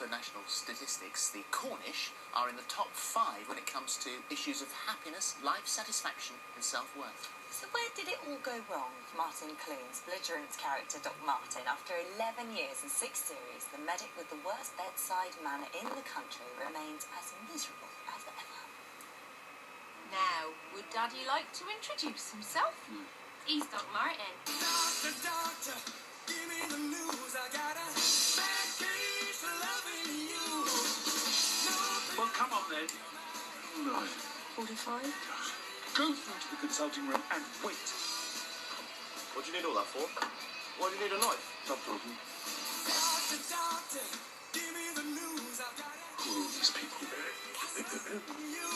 The national statistics, the Cornish are in the top 5 when it comes to issues of happiness, life satisfaction and self-worth. So where did it all go wrong for Martin Clunes' belligerent character Doc Martin? After 11 years and 6 series, the medic with the worst bedside manner in the country remains as miserable as ever. Now, would Daddy like to introduce himself? He's Doc Martin. Doctor, doctor, give me the news. I got a bad case of loving you. Well, come on then. No. 45? Go through to the consulting room and wait. What do you need all that for? Why do you need a knife? Stop talking. Doctor, doctor, give me the news. I got a Who are all these people? you.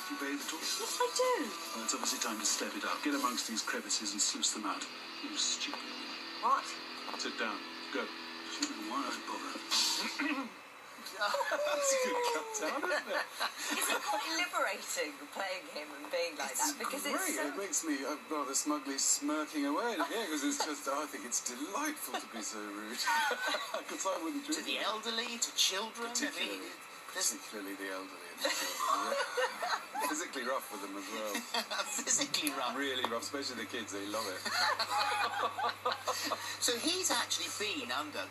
You bathe at all? Yes, I do. Well, it's obviously time to step it up. Get amongst these crevices and sluice them out. You stupid woman. What? Sit down. Go. Why I bother? That's a good cut down, isn't it? It's quite liberating playing him and being like that because great. it's so... It makes me rather smugly smirking away here because it's just, I think it's delightful to be so rude. Because I wouldn't do To the elderly, to children. Particularly the elderly and the children. Yeah. Physically rough with them as well. Physically rough. Really rough, especially the kids, they love it. So he's actually been under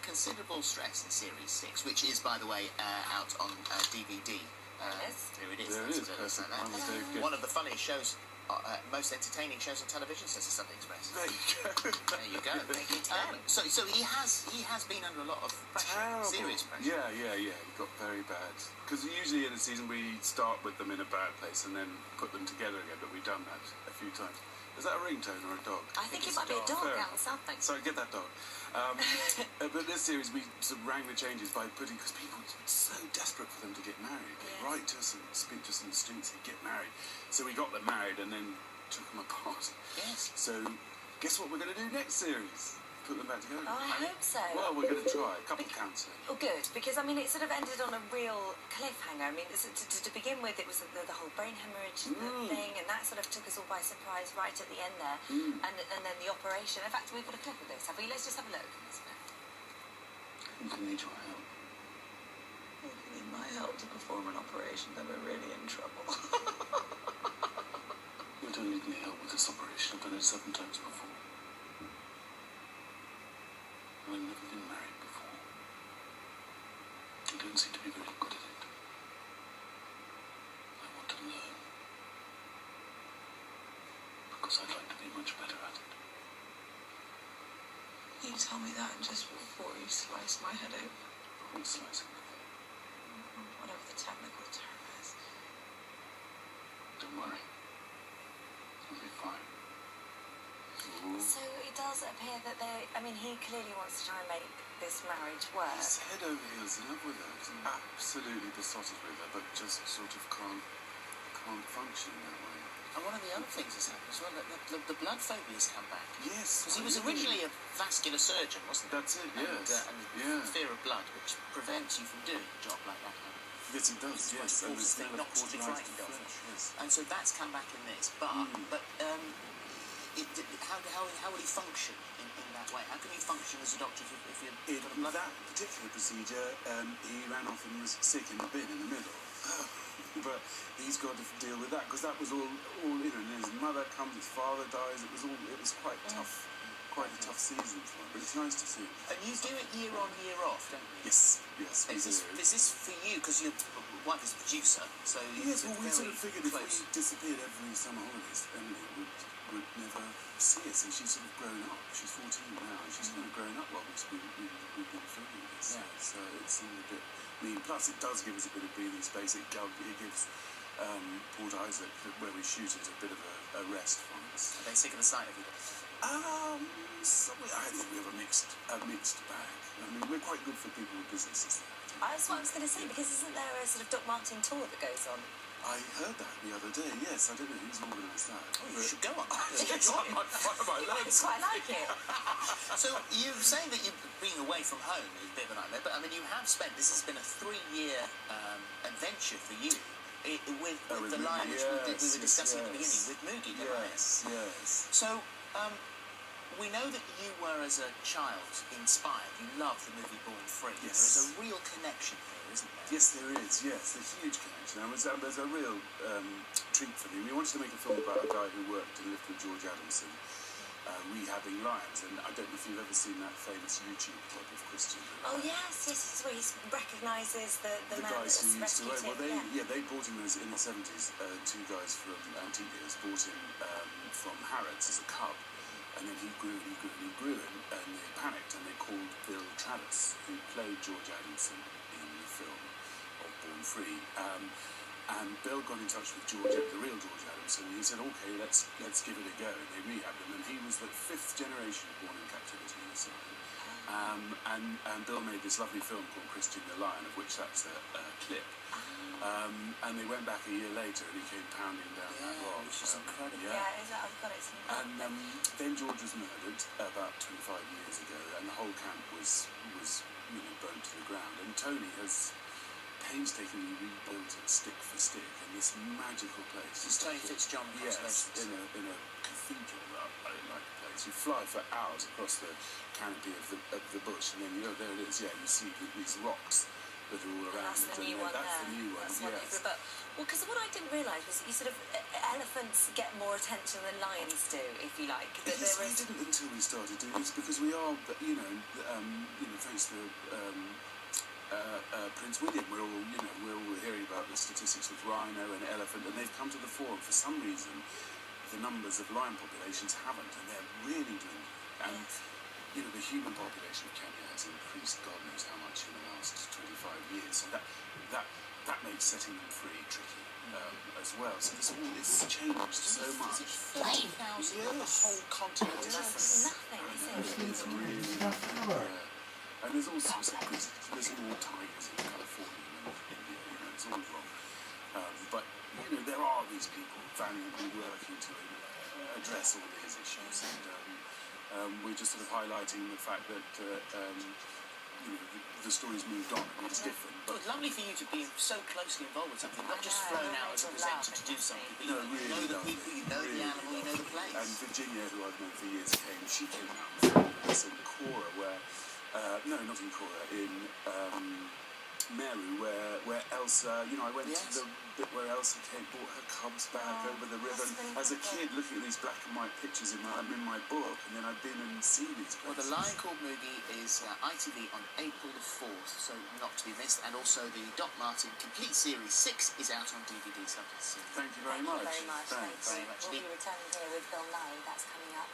considerable stress in Series 6, which is, by the way, out on DVD. Yes. Here it is. There it is, perfect. One was very good. One of the funniest shows, most entertaining shows on television since the Sunday Express. There you go. There you go. So he has been under a lot of pressure, Terrible. serious pressure. Yeah. It got very bad. Because usually in a season we start with them in a bad place and then put them together again, but we've done that a few times. Is that a ringtone or a dog? I think it might be a dog Fair out in South Bank. Sorry, get that dog. But this series we sort of rang the changes by putting, because people were so desperate for them to get married. They write to us and speak to us in the streets and get married. So we got them married and then took them apart. Yes. So guess what we're going to do next series? Put them back together. Oh, I hope so. Well, we're going to try. A couple counselling. Oh, good, because, I mean, it sort of ended on a real cliffhanger. I mean, to begin with, it was the whole brain hemorrhage thing, and that sort of took us all by surprise right at the end there. And then the operation. In fact, we've got a clip of this, have we? Let's just have a look. I need your help. If you need my help to perform an operation, then we're really in trouble. You don't need any help with this operation. I've done it 7 times before. I've never been married before. I don't seem to be very good at it. I want to learn. Because I'd like to be much better at it. You told me that just before you sliced my head open. Who's slicing? Whatever the technical term is. Don't worry. It'll be fine. So it does appear that he clearly wants to try and make this marriage work. He's head over heels in love with her. He's absolutely besotted with her, but just sort of can't function that way. And one of the other things that's happened as well, the blood phobia's come back. Yes. Because he was originally a vascular surgeon, wasn't he? That's it, yes. And fear of blood, which prevents you from doing a job like that. Yes, it does, yes. And the thing not to be frightened of. Yes. And so that's come back in this. But how will he function in that way? How can you function as a doctor if you've got a blood? That particular procedure, he ran off and was sick in the bin in the middle. But he's got to deal with that because that was all and his mother comes, his father dies. It was quite tough, quite a tough season for him. But it's nice to see. And you do it year on, year off, don't you? Yes. Is this for you because your wife is a producer? So yes, well, we sort of figured if we disappeared every summer holidays, Emily would never see us, and she's sort of grown up. She's 14 now, and she's kind of grown up while we've been filming this. Yeah. So it seemed a bit mean. Plus, it does give us a bit of breathing space. It gives Port Isaac, where we shoot it, a bit of a rest from us. Are they sick of the sight of you? I think we have a mixed bag. I mean, we're quite good for people with businesses. That's what I was going to say, because isn't there a sort of Doc Martin tour that goes on? I heard that the other day, yes. I don't know who's organised that. Oh, you should go on. It's on my list. Quite like it. So you're saying that you're being away from home is a bit of a nightmare, but I mean, you have spent, this has been a 3-year adventure for you with The Lion, which we were discussing at the beginning, with Moogie, the Lion. Yes. So We know that you were, as a child, inspired. You loved the movie Born Free. Yes. There is a real connection here, isn't there? Yes, there is. Yes, a huge connection. There's a real treat for me. We wanted to make a film about a guy who worked and lived with George Adamson, rehabbing lions. And I don't know if you've ever seen that famous YouTube clip of Christian. Oh yes, where he recognises the man guys that's who used to. rescued Well, him. they bought him in the 70s. Two guys from Antiguas bought him from Harrods as a cub. And then he grew and they panicked and they called Bill Travis, who played George Adamson in the film of Born Free. And Bill got in touch with the real George Adamson, and he said, "Okay, let's give it a go." And they rehabbed him, and he was the 5th generation born in captivity in Asylum. And Bill made this lovely film called Christian the Lion, of which that's a clip. And they went back a year later and he came pounding down that rock. Which is incredible. I've got it. And then George was murdered about 25 years ago, and the whole camp was burnt to the ground. And Tony has painstakingly rebuilt it stick for stick in this magical place. It's Tony Fitzjohn. Yes, in a cathedral like place. You fly for hours across the canopy of the bush, and then there it is. Yeah, you see these rocks that are all around That's it. the new one That's there. the new one. That's Yes. But because what I didn't realise was you sort of elephants get more attention than lions do, if you like. That Yes, there we is didn't until we started doing this, because we are, thanks to Prince William, we're all hearing about the statistics with rhino and elephant, and they've come to the fore. And for some reason, the numbers of lion populations haven't, and they're really dwindling. And the human population of Kenya has increased God knows how much in the last 25 years, so that makes setting them free tricky as well. So this changed so much. 40,000 on the whole continent of Africa. nothing, is it? It's really and there's all sorts of reasons. There's more tigers in California than in India. It's all wrong. But there are these people valiantly working to address all these issues, and we're just sort of highlighting the fact that the story's moved on and it's different. But it's lovely for you to be so closely involved with something, not just flown out as a presenter to do something, but you know the people, you know the animal, you know the place. And Virginia, who I've known for years, she came out and filmed this in Cora, no, not in Cora, in Meru, where Elsa, I went to the bit where Elsa brought her cubs back over the river. And as a kid, looking at these black and white pictures in my book, and then I've been and seen these places. Well, The Lion Called movie is ITV on April the 4th, so not to be missed. And also the Doc Martin Complete Series 6 is out on DVD sometime soon. Thank you very much. Thank you very much. Thanks. Very much. We'll be returning here with Bill Nye. That's coming up.